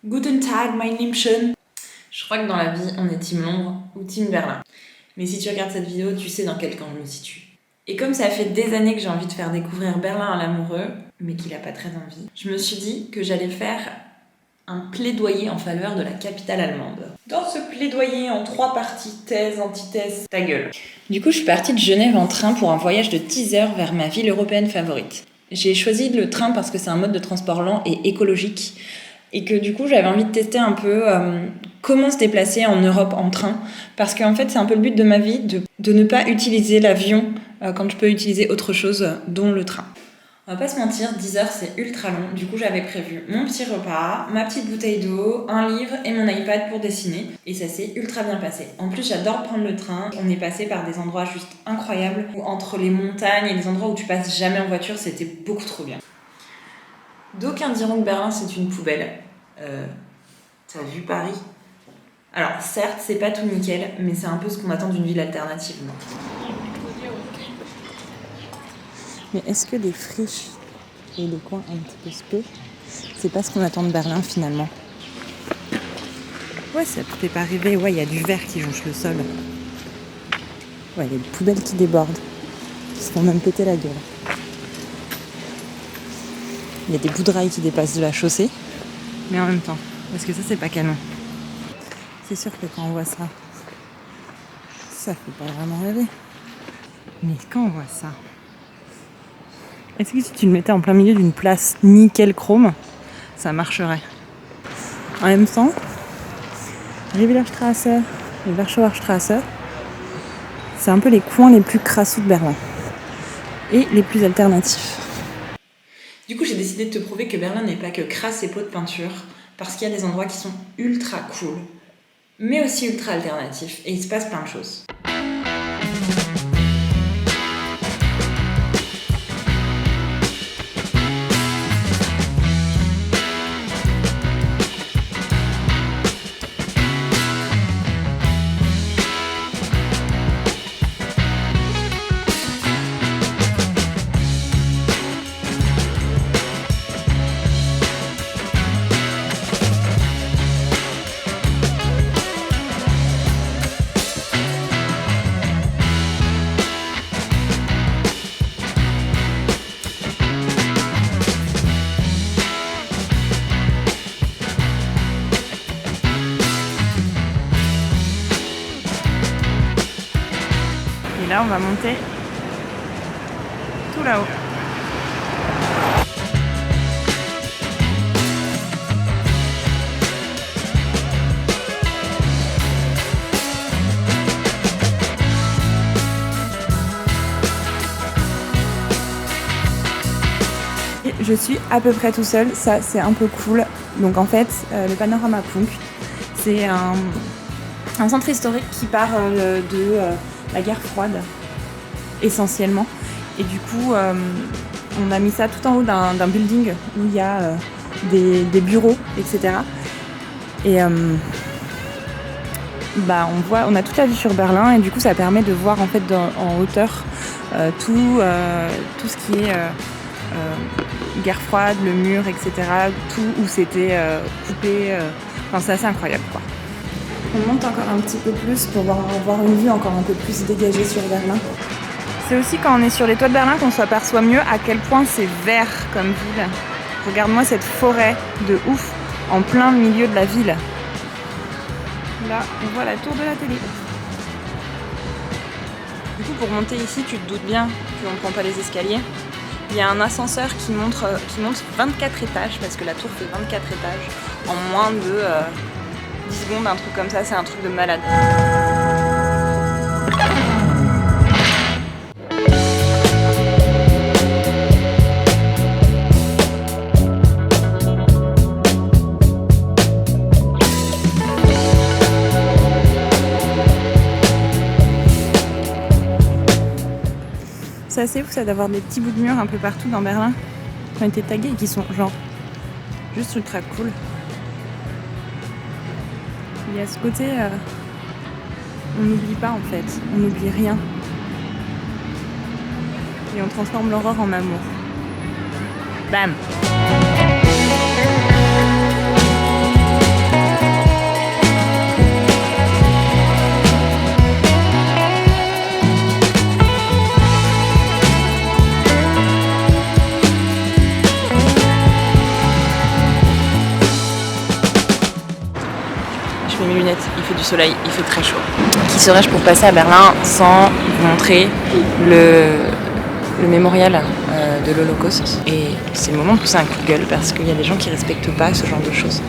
Guten Tag, mein Liebchen. Je crois que dans la vie, on est team Londres ou team Berlin. Mais si tu regardes cette vidéo, tu sais dans quel camp je me situe. Et comme ça fait des années que j'ai envie de faire découvrir Berlin à l'amoureux, mais qu'il a pas très envie, je me suis dit que j'allais faire un plaidoyer en faveur de la capitale allemande. Dans ce plaidoyer en 3 parties, thèse, antithèse, ta gueule. Du coup, je suis partie de Genève en train pour un voyage de 10 heures vers ma ville européenne favorite. J'ai choisi le train parce que c'est un mode de transport lent et écologique. Et que du coup, j'avais envie de tester un peu comment se déplacer en Europe en train. Parce qu'en fait, c'est un peu le but de ma vie, de ne pas utiliser l'avion quand je peux utiliser autre chose, dont le train. On va pas se mentir, 10 heures c'est ultra long. Du coup, j'avais prévu mon petit repas, ma petite bouteille d'eau, un livre et mon iPad pour dessiner. Et ça s'est ultra bien passé. En plus, j'adore prendre le train. On est passé par des endroits juste incroyables, où entre les montagnes et les endroits où tu passes jamais en voiture, c'était beaucoup trop bien. D'aucuns diront que Berlin c'est une poubelle. T'as vu Paris ? Alors certes, c'est pas tout nickel, mais c'est un peu ce qu'on attend d'une ville alternative. Mais est-ce que les friches et les coins un petit peu spé, c'est pas ce qu'on attend de Berlin finalement ? Ouais, ça te fait pas rêver. Ouais, il y a du verre qui jonche le sol. Ouais, il y a des poubelles qui débordent, qui se font même péter la gueule. Il y a des bouts de rails qui dépassent de la chaussée, mais en même temps, parce que ça c'est pas canon. C'est sûr que quand on voit ça, ça fait pas vraiment rêver. Mais quand on voit ça, est-ce que si tu le mettais en plein milieu d'une place nickel chrome, ça marcherait ? En même temps, Rivierastraße et Warschauer Straße, c'est un peu les coins les plus crassous de Berlin et les plus alternatifs. Du coup, j'ai décidé de te prouver que Berlin n'est pas que crasse et pots de peinture, parce qu'il y a des endroits qui sont ultra cool, mais aussi ultra alternatifs, et il se passe plein de choses. Et là, on va monter tout là-haut. Et je suis à peu près tout seul, ça c'est un peu cool. Donc en fait, le Panorama Punk, c'est un centre historique qui part de la guerre froide, essentiellement. Et du coup, on a mis ça tout en haut d'un building où il y a des bureaux, etc. Et on a toute la vue sur Berlin et du coup, ça permet de voir en fait en hauteur tout ce qui est guerre froide, le mur, etc. Tout où c'était coupé. Enfin, c'est assez incroyable, quoi. On monte encore un petit peu plus pour avoir une vue encore un peu plus dégagée sur Berlin. C'est aussi quand on est sur les toits de Berlin qu'on s'aperçoit mieux à quel point c'est vert comme ville. Regarde-moi cette forêt de ouf en plein milieu de la ville. Là, on voit la tour de la télé. Du coup, pour monter ici, tu te doutes bien qu'on ne prend pas les escaliers. Il y a un ascenseur qui monte 24 étages, parce que la tour fait 24 étages, en moins de 10 secondes, un truc comme ça, c'est un truc de malade. C'est assez ouf ça d'avoir des petits bouts de mur un peu partout dans Berlin qui ont été tagués et qui sont genre juste ultra cool. Il y a ce côté, on n'oublie pas en fait, on n'oublie rien. Et on transforme l'aurore en amour. Bam! je mets mes lunettes, il fait du soleil, il fait très chaud. Qui serais-je pour passer à Berlin sans vous montrer le mémorial de l'Holocauste? Et c'est le moment de pousser un coup de gueule parce qu'il y a des gens qui respectent pas ce genre de choses.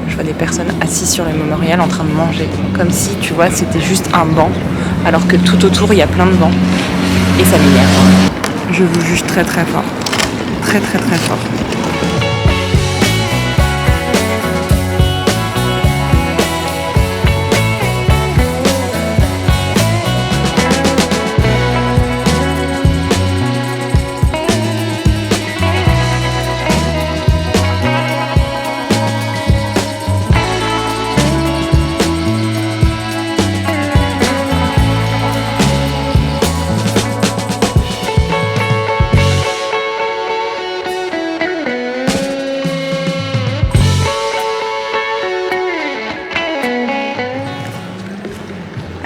Je vois des personnes assises sur le mémorial en train de manger, comme si, tu vois, c'était juste un banc, alors que tout autour il y a plein de bancs. Et ça m'énerve. Je vous juge très très fort. Très très très fort.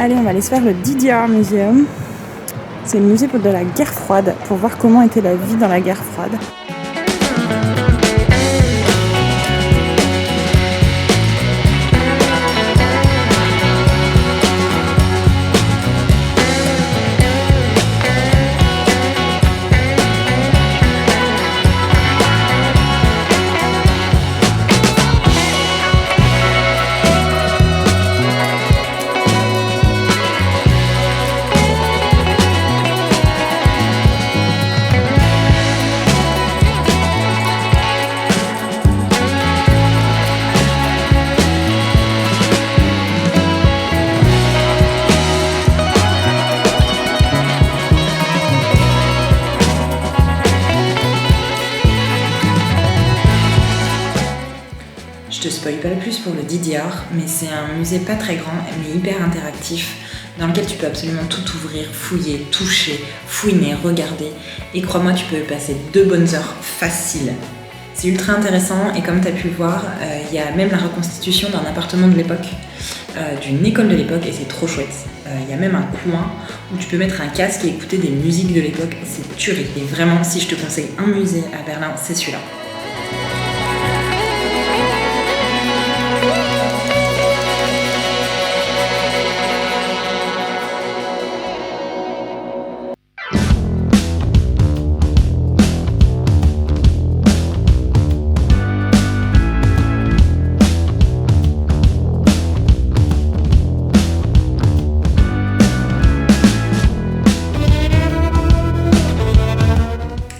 Allez, on va aller se faire le DDR Museum. C'est le musée de la guerre froide, pour voir comment était la vie dans la guerre froide. Je te spoil pas le plus pour le DDR, mais c'est un musée pas très grand, mais hyper interactif, dans lequel tu peux absolument tout ouvrir, fouiller, toucher, fouiner, regarder. Et crois-moi, tu peux y passer 2 bonnes heures faciles. C'est ultra intéressant et comme tu as pu le voir, il y a même la reconstitution d'un appartement de l'époque, d'une école de l'époque et c'est trop chouette. Il y a même un coin où tu peux mettre un casque et écouter des musiques de l'époque, c'est tuerie. Et vraiment, si je te conseille un musée à Berlin, c'est celui-là.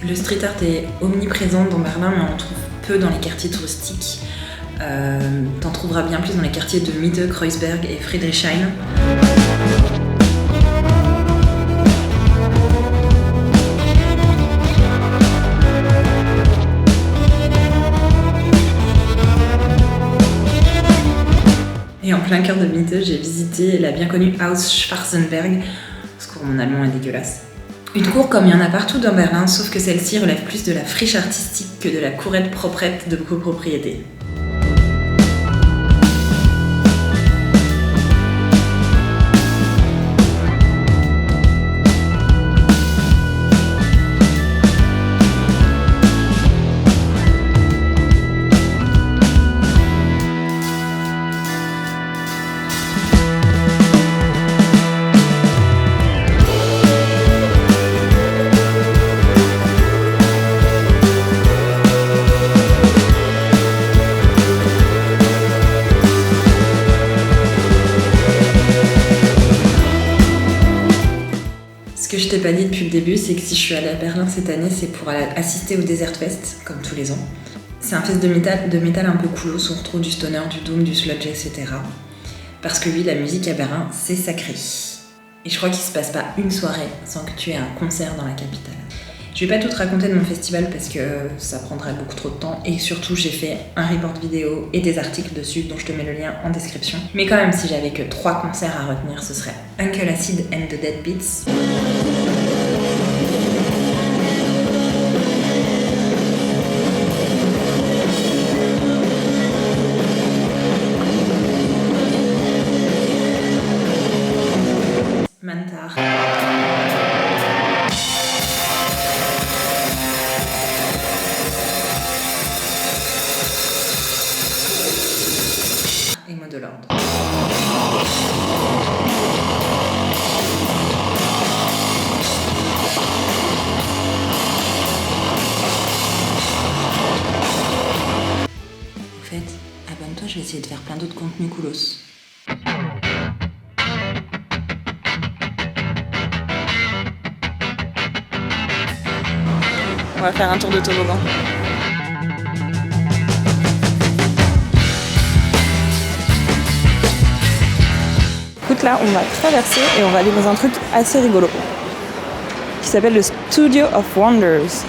Le street art est omniprésent dans Berlin, mais on en trouve peu dans les quartiers touristiques. T'en trouveras bien plus dans les quartiers de Mitte, Kreuzberg et Friedrichshain. Et en plein cœur de Mitte, j'ai visité la bien connue Haus Schwarzenberg. Au secours, mon allemand est dégueulasse. Une cour comme il y en a partout dans Berlin, sauf que celle-ci relève plus de la friche artistique que de la courette proprette de copropriété. Ce que je t'ai pas dit depuis le début, c'est que si je suis allée à Berlin cette année, c'est pour assister au Desert Fest, comme tous les ans. C'est un fest de métal un peu cool, où on retrouve du stoner, du doom, du sludge, etc. Parce que oui, la musique à Berlin, c'est sacré. Et je crois qu'il se passe pas une soirée sans que tu aies un concert dans la capitale. Je vais pas tout te raconter de mon festival parce que ça prendrait beaucoup trop de temps et surtout j'ai fait un report vidéo et des articles dessus dont je te mets le lien en description. Mais quand même, si j'avais que 3 concerts à retenir, ce serait Uncle Acid and the Dead Beats, Mantar, et Model. l'ordre. En fait, abonne-toi, je vais essayer de faire plein d'autres contenus coolos. On va faire un tour de toboggan. Écoute, là, on va traverser et on va aller dans un truc assez rigolo qui s'appelle le Studio of Wonders.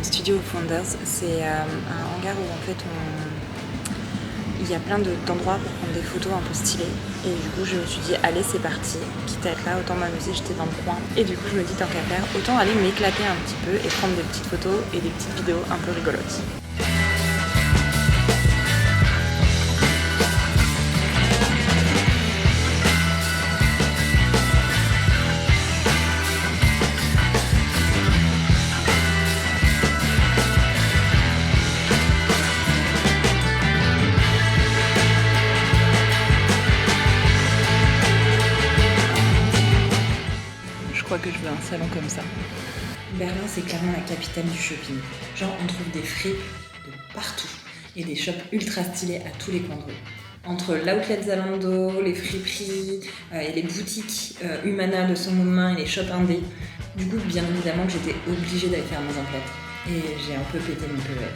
Studio of Wonders, c'est un hangar où en fait il y a plein d'endroits pour prendre des photos un peu stylées, et du coup je me suis dit allez c'est parti, quitte à être là autant m'amuser, j'étais dans le coin, et du coup je me dis tant qu'à faire autant aller m'éclater un petit peu et prendre des petites photos et des petites vidéos un peu rigolotes. Que je veux un salon comme ça. Berlin, c'est clairement la capitale du shopping. Genre, on trouve des fripes de partout et des shops ultra stylés à tous les coins de rue. Entre l'outlet Zalando, les friperies et les boutiques Humana de seconde main et les shops indés. Du coup, bien évidemment que j'étais obligée d'aller faire mes emplettes. Et j'ai un peu pété mon PEL.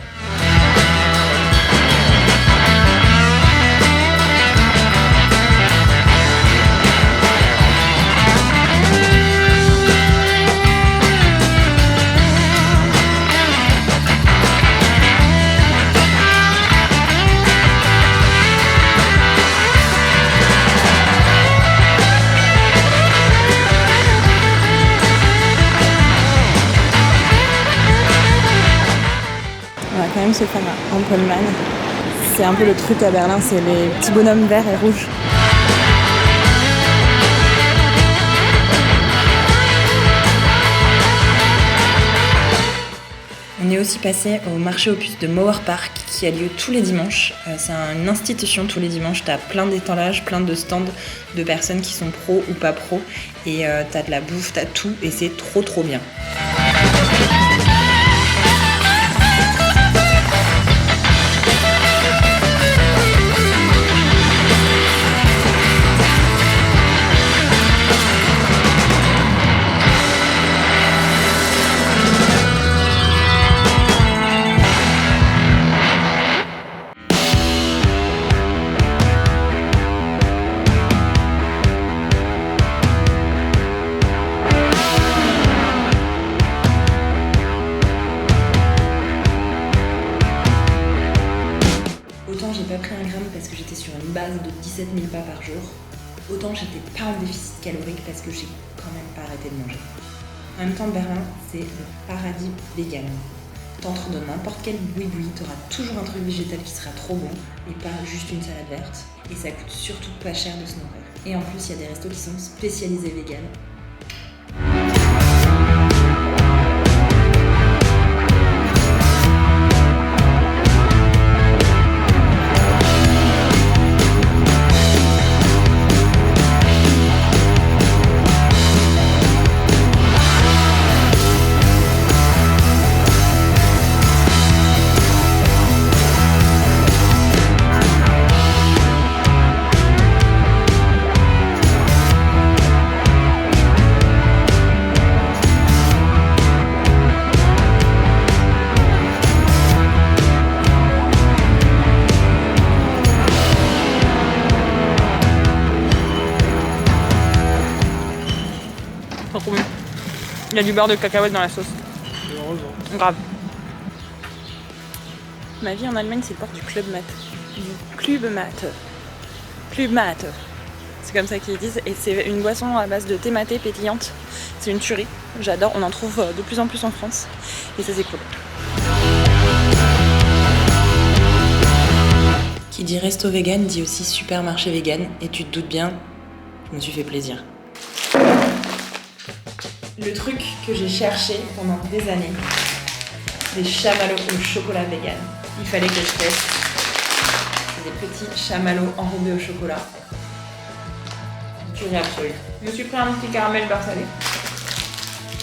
On va quand même se faire un Ampelman. C'est un peu le truc à Berlin, c'est les petits bonhommes verts et rouges. On est aussi passé au marché aux puces de Mauer Park qui a lieu tous les dimanches. C'est une institution tous les dimanches. T'as plein d'étalages, plein de stands de personnes qui sont pros ou pas pros. Et t'as de la bouffe, t'as tout et c'est trop bien. Autant j'ai pas pris un gramme parce que j'étais sur une base de 17 000 pas par jour, autant j'étais pas en déficit calorique parce que j'ai quand même pas arrêté de manger. En même temps, Berlin, c'est le paradis vegan. T'entres dans n'importe quel boui-boui, t'auras toujours un truc végétal qui sera trop bon et pas juste une salade verte. Et ça coûte surtout pas cher de se nourrir. Et en plus, il y a des restos qui sont spécialisés vegan. Il y a du beurre de cacahuète dans la sauce. Heureusement. Grave. Ma vie en Allemagne, c'est le port du Club Mat. Du Club Mat. Club Mat. C'est comme ça qu'ils disent. Et c'est une boisson à base de thé maté pétillante. C'est une tuerie. J'adore. On en trouve de plus en plus en France. Et ça, c'est cool. Qui dit resto vegan dit aussi supermarché vegan, et tu te doutes bien, je me suis fait plaisir. Le truc que j'ai cherché pendant des années, des chamallows au chocolat vegan. Il fallait que je teste. C'est des petits chamallows enrobés au chocolat. Tuerie absolue. Je me suis pris un petit caramel beurre salé.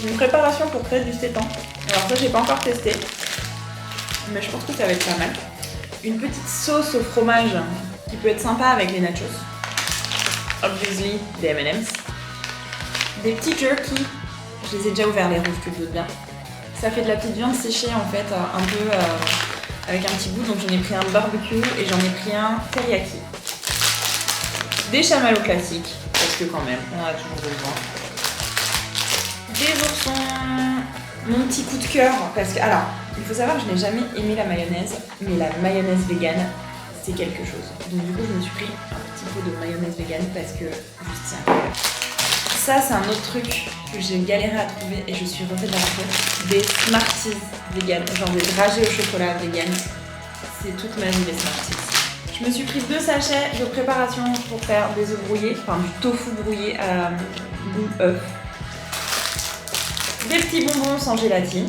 Une préparation pour créer du sétan. Alors ça, j'ai pas encore testé, mais je pense que ça va être pas mal. Une petite sauce au fromage qui peut être sympa avec les nachos. Obviously, des M&M's. Des petits jerky. Je les ai déjà ouverts les rouges, tu te doutes bien. Ça fait de la petite viande séchée en fait, un peu avec un petit goût. Donc j'en ai pris un barbecue et j'en ai pris un teriyaki. Des chamallows classiques, parce que quand même, on en a toujours besoin. Des oursons. Mon petit coup de cœur, parce que, alors, il faut savoir que je n'ai jamais aimé la mayonnaise, mais la mayonnaise vegan, c'est quelque chose. Donc du coup, je me suis pris un petit pot de mayonnaise vegan parce que juste c'est incroyable. Ça, c'est un autre truc que j'ai galéré à trouver et je suis refaite dans la tête. Des Smarties vegan, genre des dragées au chocolat vegan. C'est toute ma vie les Smarties. Je me suis pris 2 sachets de préparation pour faire des œufs brouillés, enfin du tofu brouillé à goût œuf. Des petits bonbons sans gélatine,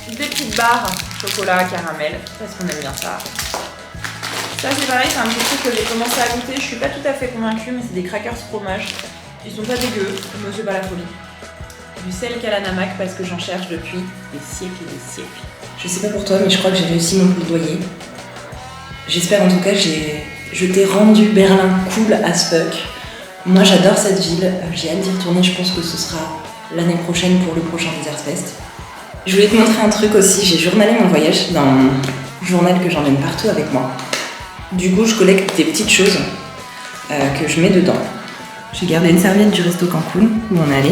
des petites barres chocolat caramel, parce qu'on aime bien ça. Ça c'est pareil, c'est un petit truc que j'ai commencé à goûter, je suis pas tout à fait convaincue, mais c'est des crackers fromage. Ils sont pas dégueux, mais c'est pas la folie. Du sel calanamac parce que j'en cherche depuis des siècles et des siècles. Je sais pas pour toi, mais je crois que j'ai réussi mon plaidoyer. J'espère en tout cas, je t'ai rendu Berlin cool as fuck. Moi j'adore cette ville, j'ai hâte d'y retourner, je pense que ce sera l'année prochaine pour le prochain Desert Fest. Je voulais te montrer un truc aussi, j'ai journalé mon voyage dans mon journal que j'emmène partout avec moi. Du coup, je collecte des petites choses que je mets dedans. J'ai gardé une serviette du resto Cancun où on est allé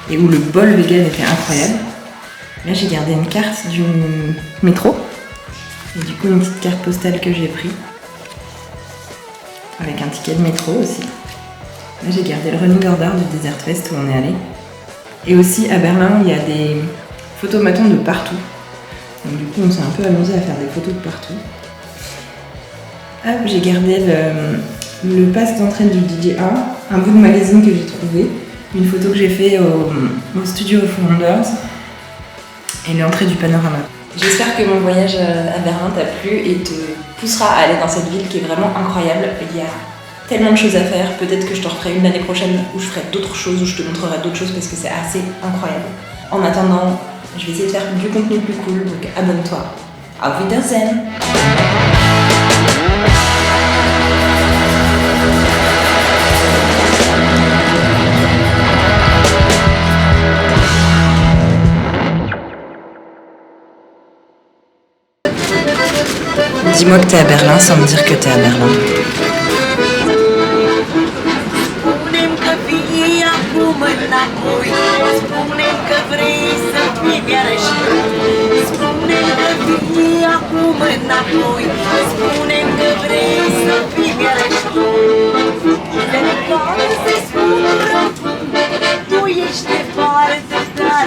et où le bol vegan était incroyable. Là, j'ai gardé une carte du métro et du coup une petite carte postale que j'ai prise avec un ticket de métro aussi. Là, j'ai gardé le running order du Desert Fest où on est allé. Et aussi à Berlin, il y a des photomatons de partout. Donc du coup, on s'est un peu amusé à faire des photos de partout. Hop, j'ai gardé le pass d'entrée du DJ1, un bout de magazine que j'ai trouvé, une photo que j'ai fait au Studio of Wonders et l'entrée du panorama. J'espère que mon voyage à Berlin t'a plu et te poussera à aller dans cette ville qui est vraiment incroyable. Il y a tellement de choses à faire, peut-être que je te referai une l'année prochaine où je ferai d'autres choses, où je te montrerai d'autres choses parce que c'est assez incroyable. En attendant, je vais essayer de faire du contenu plus cool, donc abonne-toi. Auf Wiedersehen! Dis-moi que t'es à Berlin sans me dire que t'es à Berlin. Spune-mi că vii acum înapoi